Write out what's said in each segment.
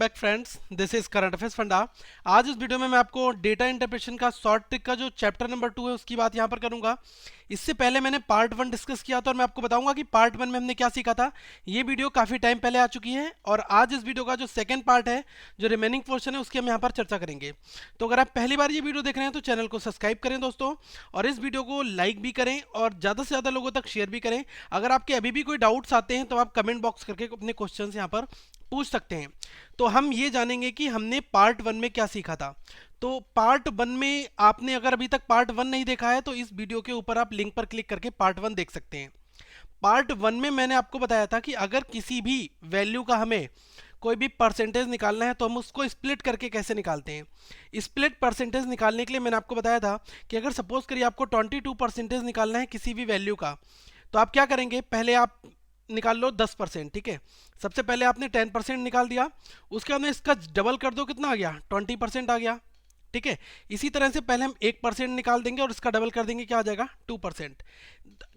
Back friends, this is current affairs funda. आज इस video में मैं आपको डेटा इंटरप्रिटेशन का शॉर्ट ट्रिक का जो चैप्टर नंबर 2 है उसकी बात यहां पर करूंगा। इससे पहले मैंने पार्ट 1 डिस्कस किया था और मैं आपको बताऊंगा कि पार्ट 1 में हमने क्या सीखा था। ये वीडियो काफी टाइम पहले आ चुकी है और आज इस वीडियो का जो सेकंड पार्ट है, जो रिमेनिंग पोर्शन है, उसकी हम यहाँ पर चर्चा करेंगे। तो अगर आप पहली बार ये वीडियो देख रहे हैं तो चैनल को सब्सक्राइब करें दोस्तों, और इस वीडियो को लाइक भी करें और ज़्यादा से ज़्यादा लोगों तक शेयर भी करें। अगर आपके अभी भी कोई डाउट्स आते हैं तो आप कमेंट बॉक्स करके अपने क्वेश्चन यहाँ पर पूछ सकते हैं। तो हम ये जानेंगे कि हमने पार्ट 1 में क्या सीखा था। तो पार्ट 1 में आपने अगर अभी तक पार्ट 1 नहीं देखा है तो इस वीडियो के ऊपर आप लिंक पर क्लिक करके पार्ट 1 देख सकते हैं। पार्ट 1 में मैंने आपको बताया था कि अगर किसी भी वैल्यू का हमें कोई भी परसेंटेज निकालना है तो हम उसको स्प्लिट करके कैसे निकालते हैं। स्प्लिट परसेंटेज निकालने के लिए मैंने आपको बताया था कि अगर सपोज करिए आपको 22% निकालना है किसी भी वैल्यू का, तो आप क्या करेंगे, पहले आप निकाल लो 10%। ठीक है, सबसे पहले आपने 10% निकाल दिया, उसके बाद में इसका डबल कर दो, कितना आ गया, 20% आ गया। ठीक है, इसी तरह से पहले हम 1% निकाल देंगे और इसका डबल कर देंगे, क्या आ जाएगा, 2%।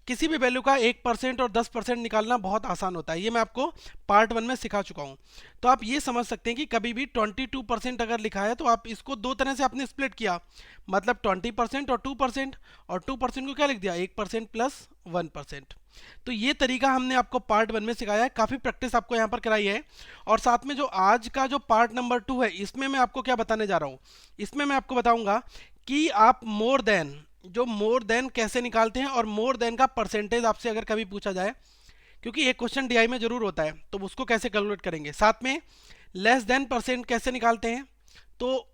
किसी भी वैल्यू का 1% और 10% निकालना बहुत आसान होता है, ये मैं आपको पार्ट 1 में सिखा चुका हूँ। तो आप ये समझ सकते हैं कि कभी भी 22% अगर लिखा है तो आप इसको दो तरह से आपने स्प्लिट किया, मतलब 20% और 2%, और 2% को क्या लिख दिया, 1% प्लस 1%। तो ये तरीका हमने आपको पार्ट 1 में सिखाया है, काफ़ी प्रैक्टिस आपको यहाँ पर कराई है। और साथ में जो आज का जो पार्ट नंबर 2 है, इसमें मैं आपको क्या बताने जा रहा हूँ, इसमें मैं आपको बताऊंगा कि आप मोर देन, जो मोर देन कैसे निकालते हैं, और मोर देन का परसेंटेज आपसे अगर कभी पूछा जाए, क्योंकि एक क्वेश्चन डीआई में जरूर होता है, तो उसको कैसे कैलकुलेट करेंगे। साथ में लेस देन परसेंट कैसे निकालते हैं, तो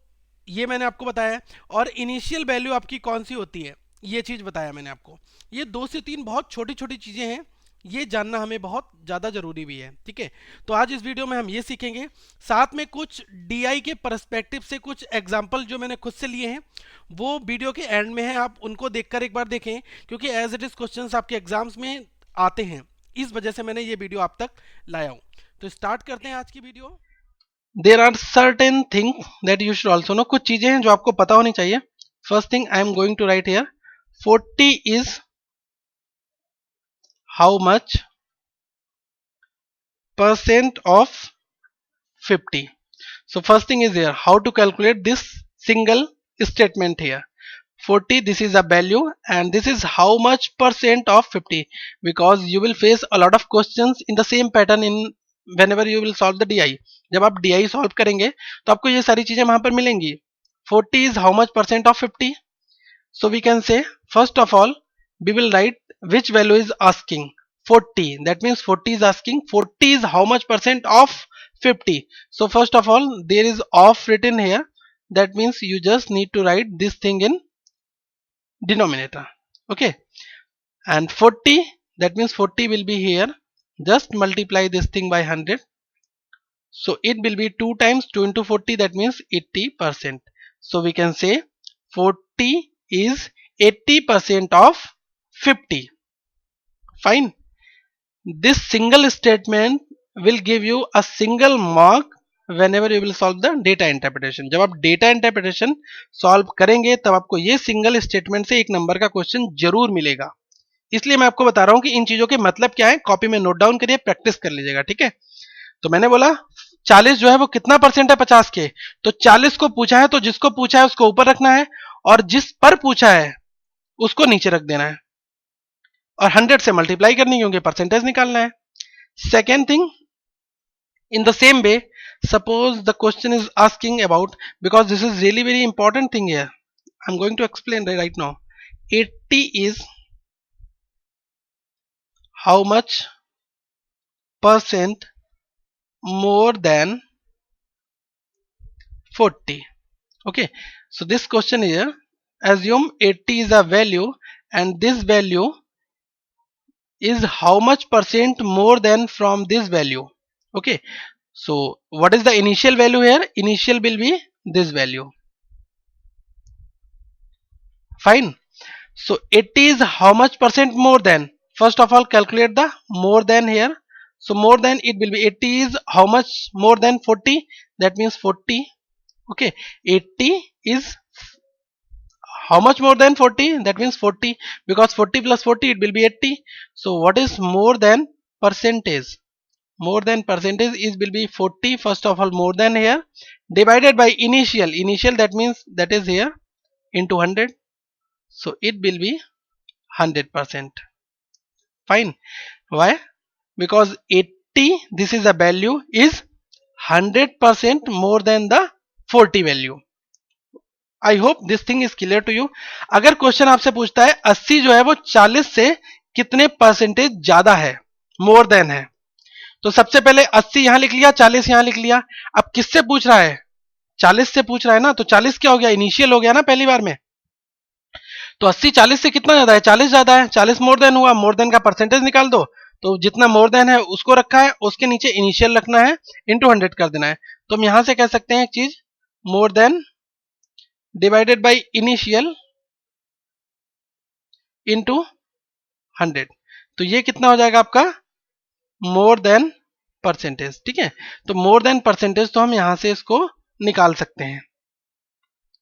ये मैंने आपको बताया है। और इनिशियल वैल्यू आपकी कौन सी होती है, ये चीज़ बताया मैंने आपको। ये 2 से 3 बहुत छोटी छोटी चीज़ें हैं, ये जानना हमें बहुत ज़्यादा ज़रूरी भी है। ठीक है, तो आज इस वीडियो में हम ये सीखेंगे, साथ में कुछ डीआई के पर्सपेक्टिव से कुछ एग्जांपल जो मैंने खुद से लिए हैं वो वीडियो के एंड में है, आप उनको देखकर एक बार देखें, क्योंकि एज इट इज़ क्वेश्चंस आपके एग्जाम्स में आते हैं, इस वजह से मैंने ये वीडियो आप तक लाया हूँ। तो स्टार्ट करते हैं आज की video. There are certain thing that you should also know, कुछ चीजें हैं जो आपको पता होनी चाहिए। First thing I am going to write here, 40 is how much percent of 50. So first thing is here, how to calculate this single statement here. 40, this is a value and this is how much percent of 50, because you will face a lot of questions in the same pattern in whenever you will solve the DI. जब आप DI solve करेंगे तो आपको ये सारी चीजें वहां पर मिलेंगी। 40 is how much percent of 50, so we can say first of all we will write which value is asking 40, that means 40 is asking 40 is how much percent of 50. So first of all there is of written here, that means you just need to write this thing in denominator. Okay, and 40, that means 40 will be here, just multiply this thing by 100, so it will be 2 times 2 into 40, that means 80%. So we can say 40 is 80% of 50. Fine, this single statement will give you a single mark whenever you will solve the data interpretation. जब आप data interpretation solve करेंगे तब आपको ये single statement से एक number का question जरूर मिलेगा। इसलिए मैं आपको बता रहा हूं कि इन चीजों के मतलब क्या है, कॉपी में नोट डाउन करिए, प्रैक्टिस कर लीजिएगा। ठीक है, तो मैंने बोला 40 जो है वो कितना परसेंट है 50 के, तो 40 को पूछा है तो जिसको पूछा है उसको ऊपर रखना है, और जिस पर पूछा है उसको नीचे रख देना है, और 100 से मल्टीप्लाई करनी है क्योंकि परसेंटेज निकालना है। Second thing, in the same way, suppose the question is asking about, because this is really very important thing here, I'm going to explain right now. 80 is how much percent more than 40. Okay, so this question here, assume 80 is a value and this value is how much percent more than from this value. Okay, so what is the initial value here, initial will be this value. Fine, so 80 is how much percent more than, first of all calculate the more than here, so more than it will be 80 is how much more than 40, that means 40. Okay, 80 is how much more than 40, that means 40, because 40 plus 40 it will be 80. So what is more than percentage, more than percentage is will be 40. First of all, more than here divided by initial, that means that is here into 100, so it will be 100%. Fine. Why? Because 80, this is a value, is 100% more than the 40 value. I hope this thing is clear to you. अगर question आपसे पूछता है 80 जो है वो 40 से कितने percentage ज्यादा है, मोर देन है, तो सबसे पहले 80 यहां लिख लिया, 40 यहां लिख लिया. अब किससे पूछ रहा है? 40 से पूछ रहा है ना, तो 40 क्या हो गया? इनिशियल हो गया ना पहली बार में. तो 80 40 से कितना ज्यादा है? 40 ज्यादा है. 40 मोर देन हुआ, मोर देन का परसेंटेज निकाल दो. तो जितना मोर देन है उसको रखा है, उसके नीचे इनिशियल रखना है, इंटू 100 कर देना है. तो हम यहां से कह सकते हैं एक चीज, more than divided by initial into 100. तो ये कितना हो जाएगा आपका? More than percentage. ठीक है, तो मोर देन परसेंटेज तो हम यहां से इसको निकाल सकते हैं.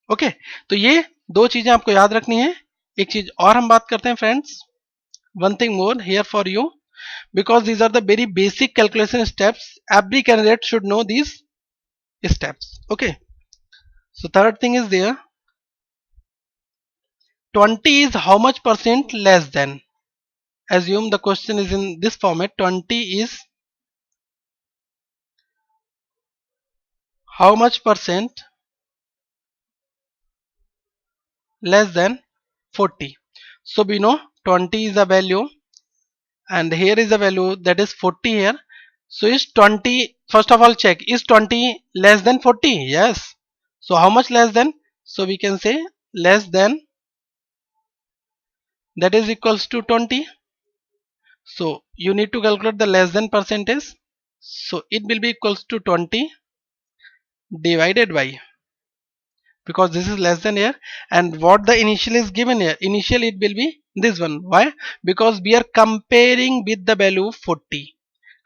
ओके, तो ये दो चीजें आपको याद रखनी है. एक चीज और हम बात करते हैं friends, one thing more here for you, because these are the very basic calculation steps. Every candidate should know these steps. Okay, so third thing is there, 20 is how much percent less than? Assume the question is in this format, 20 is how much percent less than 40. So we know 20 is a value and here is a value, that is 40 here. So is 20, first of all check, is 20 less than 40? Yes. So how much less than? So we can say less than, that is equals to 20. So you need to calculate the less than percentage. So it will be equals to 20 divided by, because this is less than here, and what the initial is given here, initial it will be this one. Why? Because we are comparing with the value 40.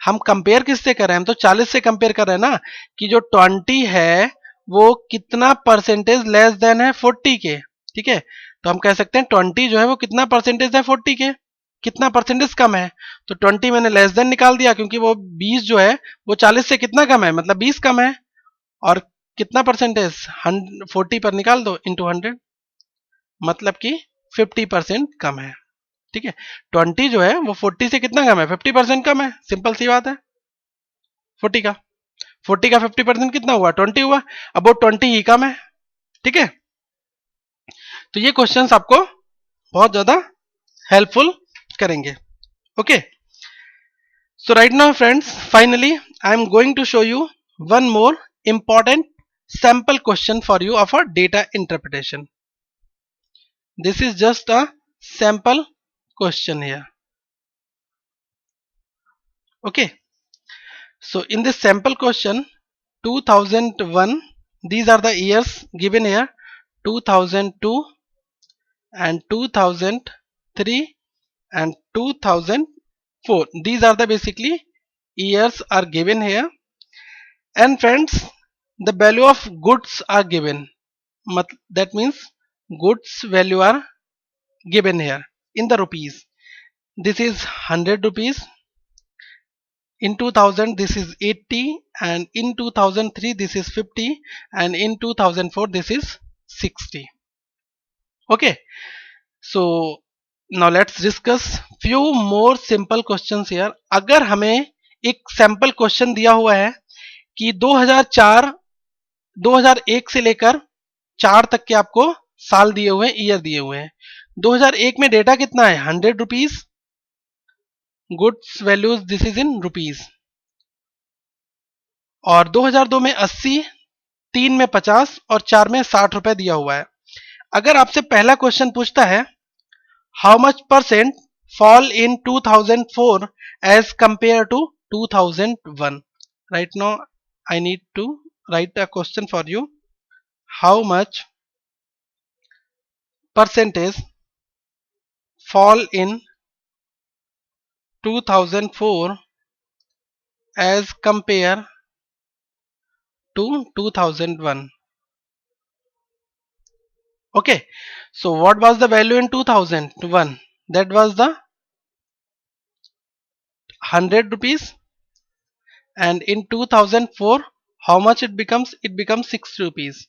हम compare किससे कर रहे हैं? हम तो 40 से compare कर रहे हैं ना, कि जो 20 है वो कितना परसेंटेज लेस देन है 40 के. ठीक है, तो हम कह सकते हैं 20 जो है वो कितना परसेंटेज है 40 के, कितना परसेंटेज कम है. तो 20 मैंने लेस देन निकाल दिया, क्योंकि वो 20 जो है वो 40 से कितना कम है, मतलब 20 कम है. और कितना परसेंटेज 40 पर निकाल दो इंटू 100, मतलब कि 50% कम है. ठीक है, 20 जो है वो 40 से कितना कम है? 50% कम है. सिंपल सी बात है. 40 का 50% कितना हुआ? 20 हुआ. अब वो 20 ही कम है. ठीक है, तो ये क्वेश्चंस आपको बहुत ज्यादा हेल्पफुल करेंगे. Okay, so right now friends, finally I am going to show you one more important sample question for you of a data interpretation. This is just a sample question here. Okay, so in this sample question, 2001, these are the years given here, 2002 and 2003 and 2004. These are the basically years are given here. And friends, the value of goods are given, that means goods value are given here in the rupees. This is 100 rupees, in 2000 this is 80, and in 2003 this is 50, and in 2004 this is 60. Okay, so now let's discuss few more simple questions here. अगर हमें एक sample question दिया हुआ है कि 2001 से लेकर 4 तक के आपको साल दिए हुए हैं, ईयर दिए हुए हैं. 2001 में डेटा कितना है? 100 rupees. Goods values this is in rupees. और 2002 में 80, 3 में 50 और 4 में 60 रुपए दिया हुआ है. अगर आपसे पहला क्वेश्चन पूछता है how much percent fall in 2004 as compare to 2001, right now I need to write a question for you. How much percentage fall in 2004 as compare to 2001? Okay, so what was the value in 2001? That was the 100 rupees. and in 2004 how much it becomes? It becomes 6 rupees.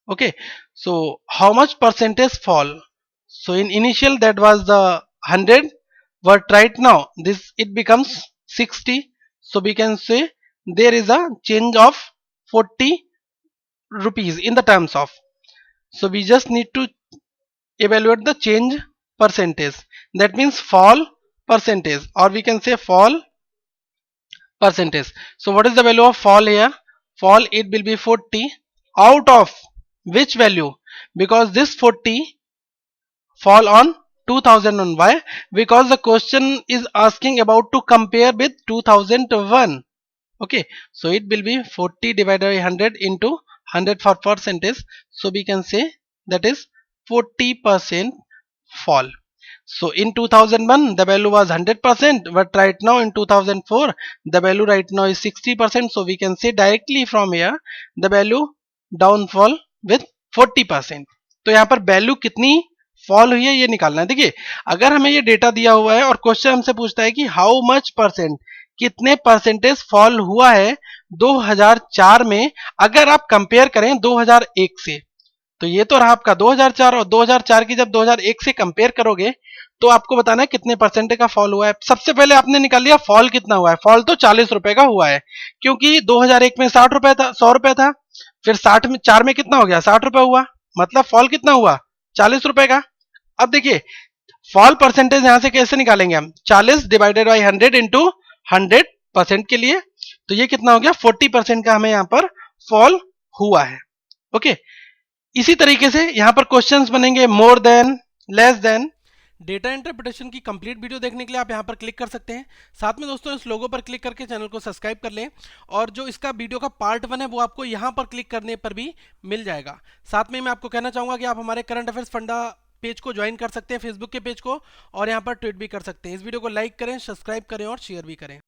Okay, so how much percentage fall? So in initial that was the 100, but right now this it becomes 60. So we can say there is a change of 40 rupees in the terms of. So we just need to evaluate the change percentage. That means fall percentage, or we can say fall percentage. So what is the value of fall here? Fall, it will be 40 out of which value? Because this 40 fall on 2001. Why? Because the question is asking about to compare with 2001. Okay, so it will be 40 divided by 100 into 100 for percentage. So we can say that is 40% fall. So in 2001 the value was 100%, but right now in 2004 the value right now is 60%. So we can say directly from here the value downfall with 40%. तो यहाँ पर value कितनी fall हुई है ये निकालना है. देखिए, अगर हमें ये डेटा दिया हुआ है और क्वेश्चन हमसे पूछता है कि हाउ मच परसेंट, कितने परसेंटेज फॉल हुआ है 2004 में, अगर आप कंपेयर करें 2001 से, तो ये तो रहा आपका 2004, और 2004 की जब 2001 से कंपेयर करोगे तो आपको बताना है कितने परसेंटेज का फॉल हुआ है. सबसे पहले आपने निकाल लिया फॉल कितना हुआ है. फॉल तो 40 रुपए का हुआ है, क्योंकि 2001 में 60 रुपए था, 100 रुपए था, फिर 60 में 4 में कितना हो गया, 60 रुपए हुआ, मतलब फॉल कितना हुआ, 40 रुपए का. अब देखिए फॉल परसेंटेज यहां से कैसे निकालेंगे हम, 40 डिवाइडेड बाई 100 इंटू 100% के लिए, तो ये कितना हो गया, 40% का हमें यहां पर फॉल हुआ है. ओके, इसी तरीके से यहां पर क्वेश्चंस बनेंगे more than, less than. Data interpretation की कंप्लीट वीडियो देखने के लिए आप यहां पर क्लिक कर सकते हैं. साथ में दोस्तों इस लोगो पर क्लिक करके चैनल को सब्सक्राइब कर लें, और जो इसका वीडियो का पार्ट 1 है वो आपको यहां पर क्लिक करने पर भी मिल जाएगा. साथ में मैं आपको कहना चाहूंगा कि आप हमारे करंट अफेयर्स फंडा पेज को ज्वाइन कर सकते हैं, फेसबुक के पेज को, और यहाँ पर ट्वीट भी कर सकते हैं. इस वीडियो को लाइक करें, सब्सक्राइब करें और शेयर भी करें.